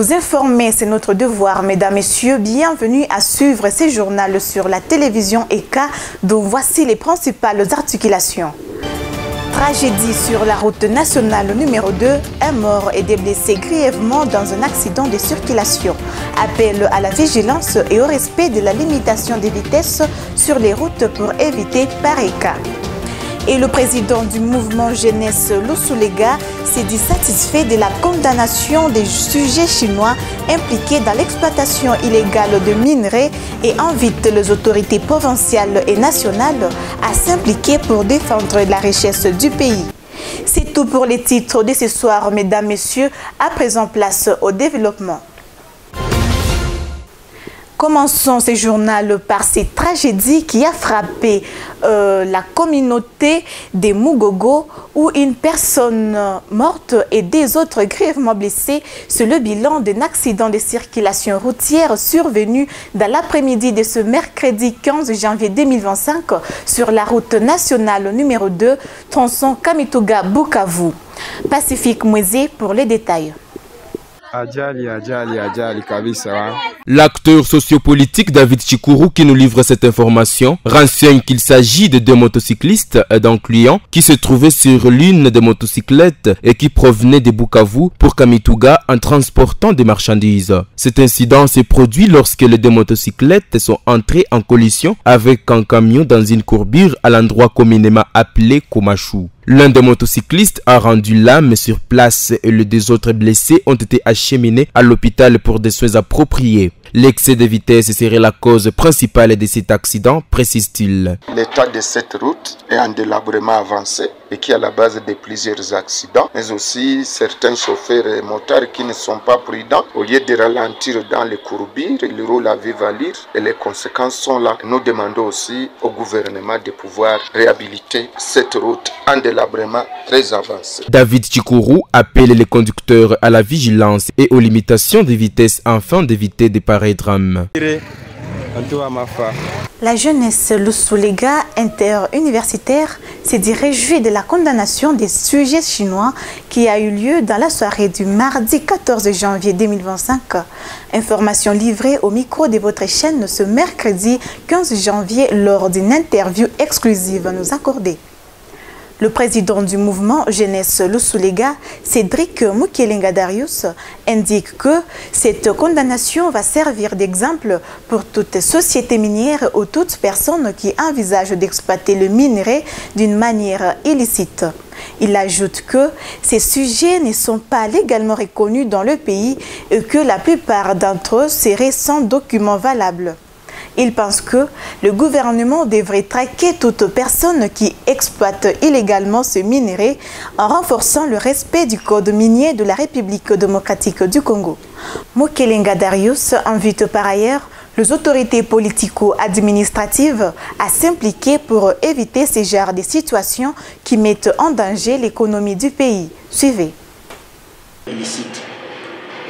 Vous informer, c'est notre devoir, mesdames, messieurs. Bienvenue à suivre ces journaux sur la télévision ECA, dont voici les principales articulations. Tragédie sur la route nationale numéro 2, un mort et des blessés grièvement dans un accident de circulation. Appel à la vigilance et au respect de la limitation des vitesses sur les routes pour éviter pareil cas. Et le président du mouvement Jeunesse Lusulega s'est dit satisfait de la condamnation des sujets chinois impliqués dans l'exploitation illégale de minerais et invite les autorités provinciales et nationales à s'impliquer pour défendre la richesse du pays. C'est tout pour les titres de ce soir, mesdames, messieurs. À présent, place au développement. Commençons ce journal par cette tragédie qui a frappé la communauté des Mugogo où une personne morte et des autres grièvement blessés. C'est le bilan d'un accident de circulation routière survenu dans l'après-midi de ce mercredi 15 janvier 2025 sur la route nationale numéro 2, tronçon Kamituga-Bukavu. Pacifique Mouezé pour les détails. L'acteur sociopolitique David Chikuru qui nous livre cette information renseigne qu'il s'agit de deux motocyclistes d'un client qui se trouvait sur l'une des motocyclettes et qui provenait de Bukavu pour Kamituga en transportant des marchandises. Cet incident s'est produit lorsque les deux motocyclettes sont entrées en collision avec un camion dans une courbure à l'endroit communément appelé Komashu. L'un des motocyclistes a rendu l'âme sur place et les deux autres blessés ont été acheminés à l'hôpital pour des soins appropriés. L'excès de vitesse serait la cause principale de cet accident, précise-t-il. L'état de cette route est en délabrement avancé et qui est à la base de plusieurs accidents, mais aussi certains chauffeurs et motards qui ne sont pas prudents. Au lieu de ralentir dans les courbures, ils roulent à vive allure et les conséquences sont là. Nous demandons aussi au gouvernement de pouvoir réhabiliter cette route en délabrement très avancé. David Chikuru appelle les conducteurs à la vigilance et aux limitations de vitesse afin d'éviter des pareils drames. La jeunesse Lusulega interuniversitaire s'est dit réjouie de la condamnation des sujets chinois qui a eu lieu dans la soirée du mardi 14 janvier 2025. Information livrée au micro de votre chaîne ce mercredi 15 janvier lors d'une interview exclusive à nous accorder. Le président du mouvement Jeunesse Lusulega, Cédric Mukelenga Darius, indique que cette condamnation va servir d'exemple pour toute société minière ou toute personne qui envisage d'exploiter le minerai d'une manière illicite. Il ajoute que ces sujets ne sont pas légalement reconnus dans le pays et que la plupart d'entre eux seraient sans document valable. Il pense que le gouvernement devrait traquer toute personne qui exploite illégalement ce minerai en renforçant le respect du code minier de la République démocratique du Congo. Mukelenga Darius invite par ailleurs les autorités politico-administratives à s'impliquer pour éviter ce genre de situations qui mettent en danger l'économie du pays. Suivez.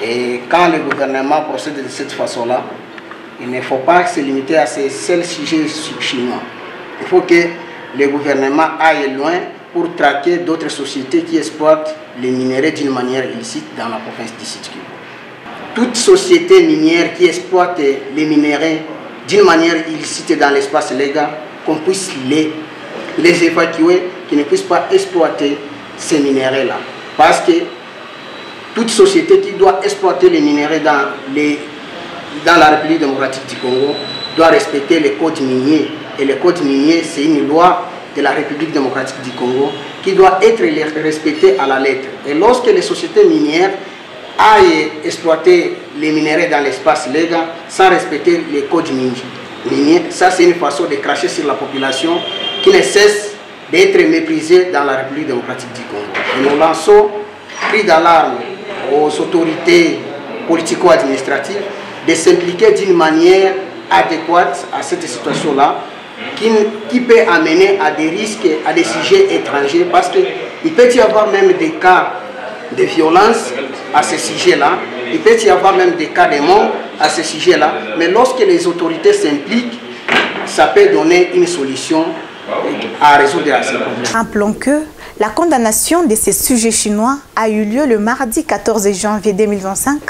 Et quand le gouvernement procède de cette façon-là, il ne faut pas se limiter à ces seuls sujets chinois. Il faut que le gouvernement aille loin pour traquer d'autres sociétés qui exploitent les minerais d'une manière illicite dans la province du Sud-Kivu. Toute société minière qui exploite les minerais d'une manière illicite dans l'espace légal, qu'on puisse les évacuer, qu'ils ne puissent pas exploiter ces minerais-là. Parce que toute société qui doit exploiter les minerais dans la République démocratique du Congo doit respecter les codes miniers. Et le code minier, c'est une loi de la République démocratique du Congo qui doit être respectée à la lettre. Et lorsque les sociétés minières aillent exploiter les minerais dans l'espace légal sans respecter les codes miniers, ça c'est une façon de cracher sur la population qui ne cesse d'être méprisée dans la République démocratique du Congo. Et nous lançons cri d'alarme aux autorités politico-administratives de s'impliquer d'une manière adéquate à cette situation-là qui peut amener à des risques, à des sujets étrangers parce qu'il peut y avoir même des cas de violence à ce sujet-là, il peut y avoir même des cas de mort à ce sujet-là, mais lorsque les autorités s'impliquent, ça peut donner une solution à résoudre ces problèmes. Rappelons que la condamnation de ces sujets chinois a eu lieu le mardi 14 janvier 2025,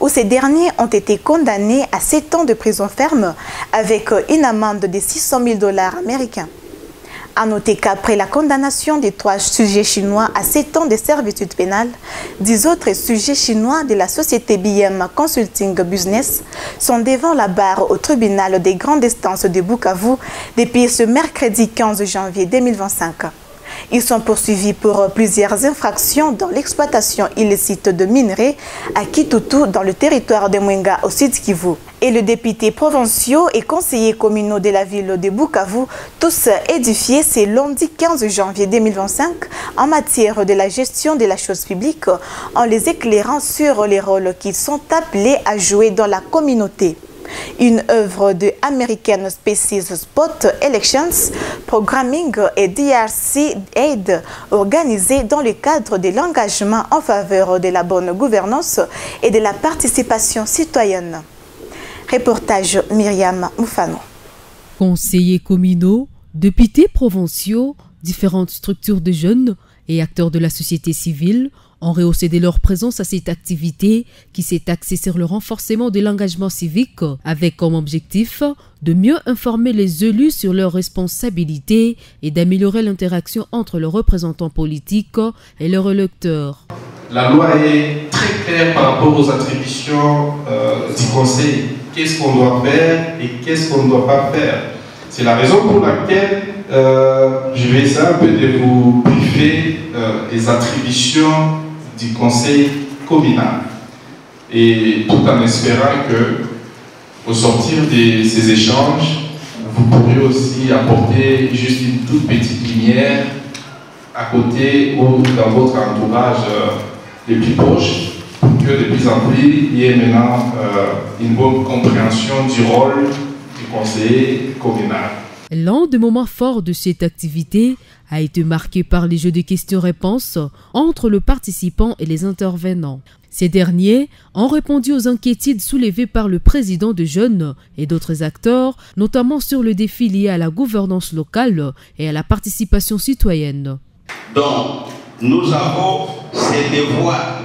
où ces derniers ont été condamnés à 7 ans de prison ferme avec une amende de 600 000 $ américains. À noter qu'après la condamnation des 3 sujets chinois à 7 ans de servitude pénale, 10 autres sujets chinois de la société BM Consulting Business sont devant la barre au tribunal des grandes instances de Bukavu depuis ce mercredi 15 janvier 2025. Ils sont poursuivis pour plusieurs infractions dans l'exploitation illicite de minerais à Kitutu dans le territoire de Mwenga au Sud Kivu. Et le député provinciaux et conseillers communaux de la ville de Bukavu, tous édifiés ce lundi 15 janvier 2025 en matière de la gestion de la chose publique, en les éclairant sur les rôles qu'ils sont appelés à jouer dans la communauté. Une œuvre de American Species Spot Elections, Programming et DRC Aid organisée dans le cadre de l'engagement en faveur de la bonne gouvernance et de la participation citoyenne. Reportage Myriam Moufano. Conseillers communaux, députés provinciaux, différentes structures de jeunes et acteurs de la société civile ont rehaussé de leur présence à cette activité qui s'est axée sur le renforcement de l'engagement civique avec comme objectif de mieux informer les élus sur leurs responsabilités et d'améliorer l'interaction entre leurs représentants politiques et leurs électeurs. La loi est très claire par rapport aux attributions du Conseil. Qu'est-ce qu'on doit faire et qu'est-ce qu'on ne doit pas faire. C'est la raison pour laquelle je vais essayer un peu de vous briefer des attributions du Conseil communal. Et tout en espérant que, au sortir de ces échanges, vous pourrez aussi apporter juste une toute petite lumière à côté ou dans votre entourage les plus proches, pour que de plus en plus il y ait maintenant une bonne compréhension du rôle du conseiller communal. L'un des moments forts de cette activité a été marqué par les jeux de questions-réponses entre le participant et les intervenants. Ces derniers ont répondu aux inquiétudes soulevées par le président de jeunes et d'autres acteurs, notamment sur le défi lié à la gouvernance locale et à la participation citoyenne. Donc, nous avons ces devoirs.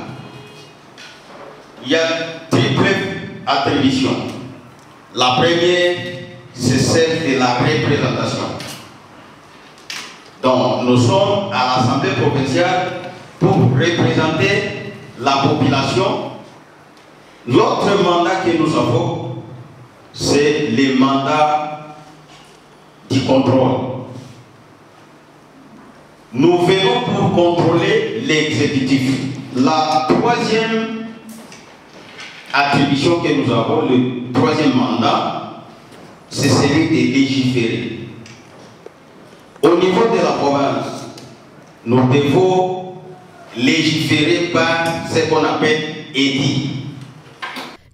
Il y a triple attribution. La première, c'est celle de la représentation. Donc, nous sommes à l'Assemblée provinciale pour représenter la population. L'autre mandat que nous avons, c'est le mandat du contrôle. Nous venons pour contrôler l'exécutif. La troisième attribution que nous avons, le troisième mandat, c'est celui de légiférer. Au niveau de la province, nous devons légiférer par ce qu'on appelle édit.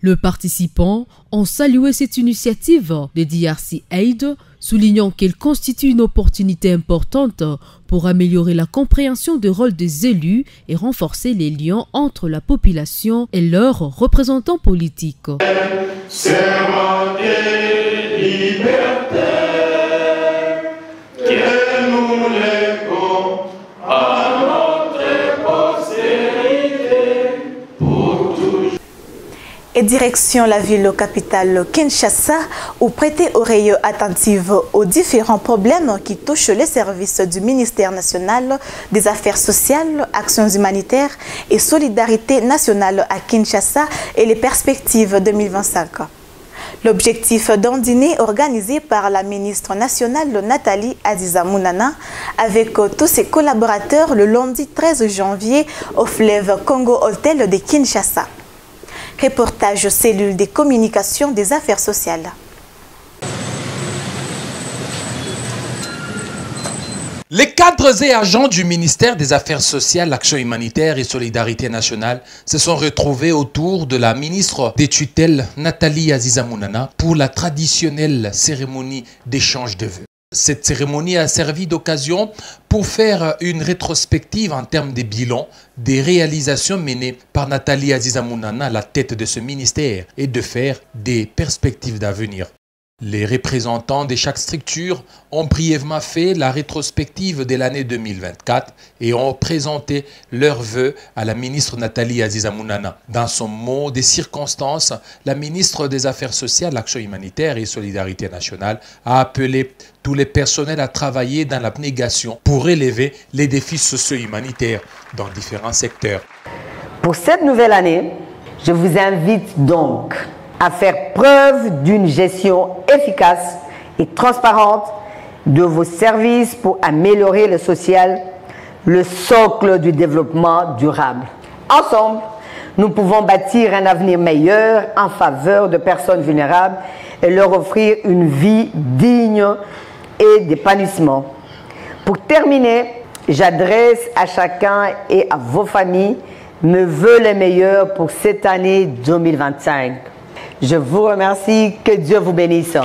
Les participants ont salué cette initiative de DRC Aid, soulignant qu'elle constitue une opportunité importante pour améliorer la compréhension du rôle des élus et renforcer les liens entre la population et leurs représentants politiques. Serment et liberté, que nous léguons à notre postérité pour toujours. Et direction la ville capitale Kinshasa, où prêter oreille attentive aux différents problèmes qui touchent les services du ministère national des Affaires sociales, Actions humanitaires et Solidarité nationale à Kinshasa et les perspectives 2025. L'objectif d'un dîner organisé par la ministre nationale Nathalie Azizamunana avec tous ses collaborateurs le lundi 13 janvier au fleuve Congo Hotel de Kinshasa. Reportage cellule des communications des affaires sociales. Les cadres et agents du ministère des Affaires sociales, Action humanitaire et Solidarité nationale se sont retrouvés autour de la ministre des tutelles Nathalie Azizamunana pour la traditionnelle cérémonie d'échange de vœux. Cette cérémonie a servi d'occasion pour faire une rétrospective en termes de bilan des réalisations menées par Nathalie Azizamunana à la tête de ce ministère et de faire des perspectives d'avenir. Les représentants de chaque structure ont brièvement fait la rétrospective de l'année 2024 et ont présenté leurs vœux à la ministre Nathalie Aziza-Mounana. Dans son mot des circonstances, la ministre des Affaires sociales, l'Action humanitaire et Solidarité nationale a appelé tous les personnels à travailler dans l'abnégation pour relever les défis socio-humanitaires dans différents secteurs. Pour cette nouvelle année, je vous invite donc à faire preuve d'une gestion efficace et transparente de vos services pour améliorer le social, le socle du développement durable. Ensemble, nous pouvons bâtir un avenir meilleur en faveur de personnes vulnérables et leur offrir une vie digne et d'épanouissement. Pour terminer, j'adresse à chacun et à vos familles mes vœux les meilleurs pour cette année 2025. Je vous remercie, que Dieu vous bénisse.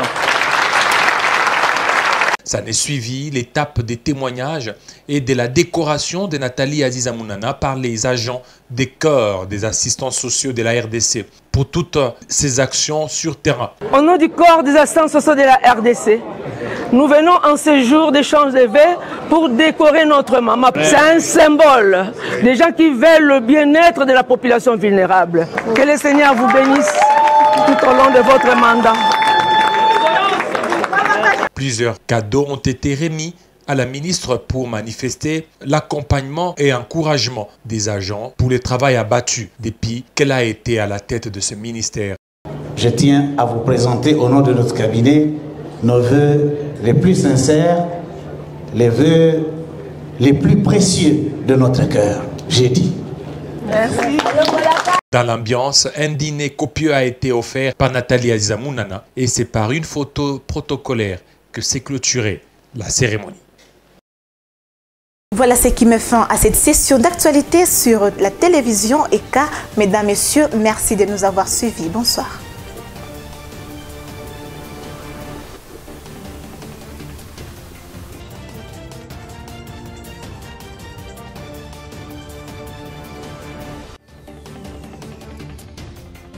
Ça n'est suivi l'étape des témoignages et de la décoration de Nathalie Aziza-Mounana par les agents des corps des assistants sociaux de la RDC pour toutes ces actions sur terrain. Au nom du corps des assistants sociaux de la RDC, nous venons en ce jour d'échange de vœux pour décorer notre maman. C'est un symbole des gens qui veulent le bien-être de la population vulnérable. Que le Seigneur vous bénisse tout au long de votre mandat. Plusieurs cadeaux ont été remis à la ministre pour manifester l'accompagnement et encouragement des agents pour le travail abattu depuis qu'elle a été à la tête de ce ministère. Je tiens à vous présenter au nom de notre cabinet nos vœux les plus sincères, les vœux les plus précieux de notre cœur. J'ai dit. Merci. Dans l'ambiance, un dîner copieux a été offert par Nathalie Aziza-Mounana et c'est par une photo protocolaire que s'est clôturée la cérémonie. Voilà ce qui met fin à cette session d'actualité sur la télévision ECA. Mesdames, Messieurs, merci de nous avoir suivis. Bonsoir.